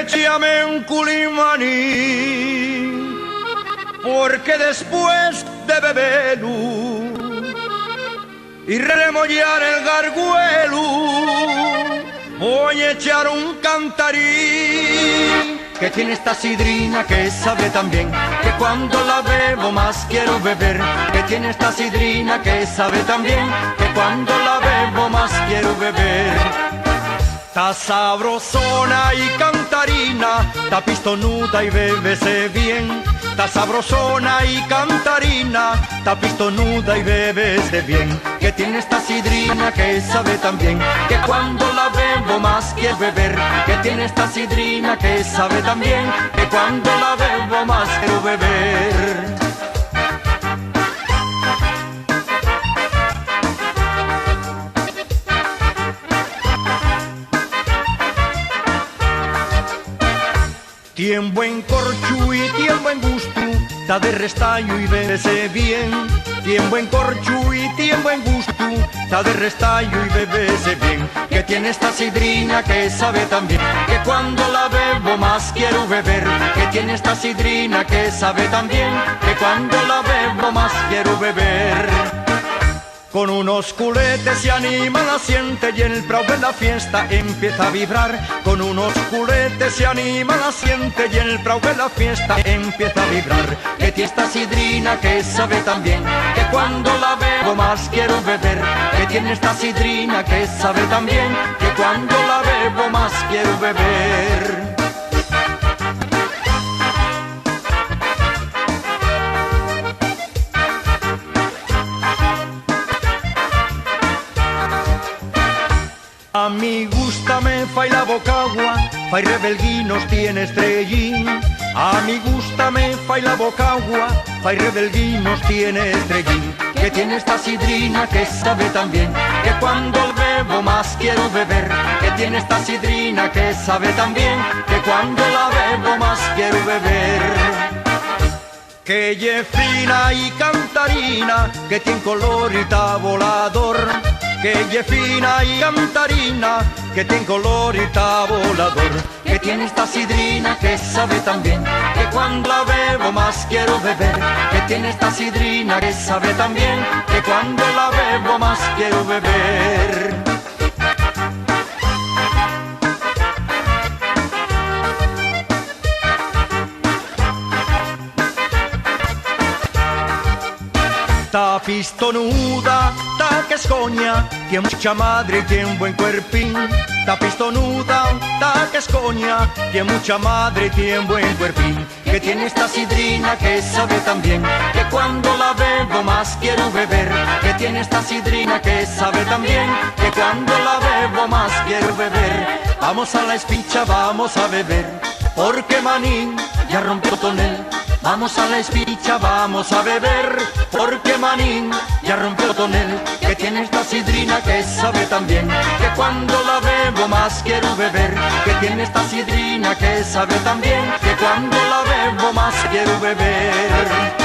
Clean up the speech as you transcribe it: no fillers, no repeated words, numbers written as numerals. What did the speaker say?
échame un culimaní, porque después de beberlo y remollar el garguelo, voy a echar un cantarín que tiene esta sidrina que sabe tan bien, que cuando la bebo más quiero beber, que tiene esta sidrina que sabe tan bien, que cuando la bebo más quiero beber. Ta sabrosona y cantarina, ta pistonuda y bébese bien. Ta sabrosona y cantarina, ta pistonuda y bébese bien. Que tiene esta sidrina que sabe tan bien, que cuando la bebo más quiero beber. Que tiene esta sidrina que sabe tan bien, que cuando la bebo más quiero beber. Tiene buen corchu y tiene buen gusto, ta de restaño y bébese bien. Tiene buen corchu y tiene buen gusto, ta de restaño y bébese bien. Que tiene esta sidrina que sabe tan bien, que cuando la bebo más quiero beber. Que tiene esta sidrina que sabe tan bien, que cuando la bebo más quiero beber. Con unos culetes se anima la siente y el prau de la fiesta empieza a vibrar. Con unos culetes se anima la siente y el prau de la fiesta empieza a vibrar. Que tiene esta sidrina que sabe tan bien, que cuando la bebo más quiero beber. Que tiene esta sidrina que sabe tan bien, que cuando la bebo más quiero beber. A mí gústame fai la bocagua, fai rebelguinos tiene estrellín. A mí gústame fai la bocagua, fai rebelguinos tiene estrellín. Que tiene esta sidrina que sabe tan bien, que cuando bebo más quiero beber. Que tiene esta sidrina que sabe tan bien, que cuando la bebo más quiero beber. Que lle fina y cantarina, que tiene color y ta volador. Que lle fina y cantarina, que tiene color y ta volador. Que tiene esta sidrina que sabe tan bien, que cuando la bebo más quiero beber. Que tiene esta sidrina que sabe tan bien, que cuando la bebo más quiero beber. Ta pistonuda, ta que escoña, tiene mucha madre y tiene un buen cuerpín. Ta pistonuda, ta que escoña, tiene mucha madre y tiene un buen cuerpín. Que tiene esta sidrina que sabe tan bien, que cuando la bebo más quiero beber. Que tiene esta sidrina que sabe tan bien, que cuando la bebo más quiero beber. Vamos a la espicha, vamos a beber, porque Manín ya rompió tonel. Vamos a la espicha, vamos a beber, porque Manín ya rompió tonel. Que tiene esta sidrina que sabe tan bien, que cuando la bebo más quiero beber. Que tiene esta sidrina que sabe tan bien, que cuando la bebo más quiero beber.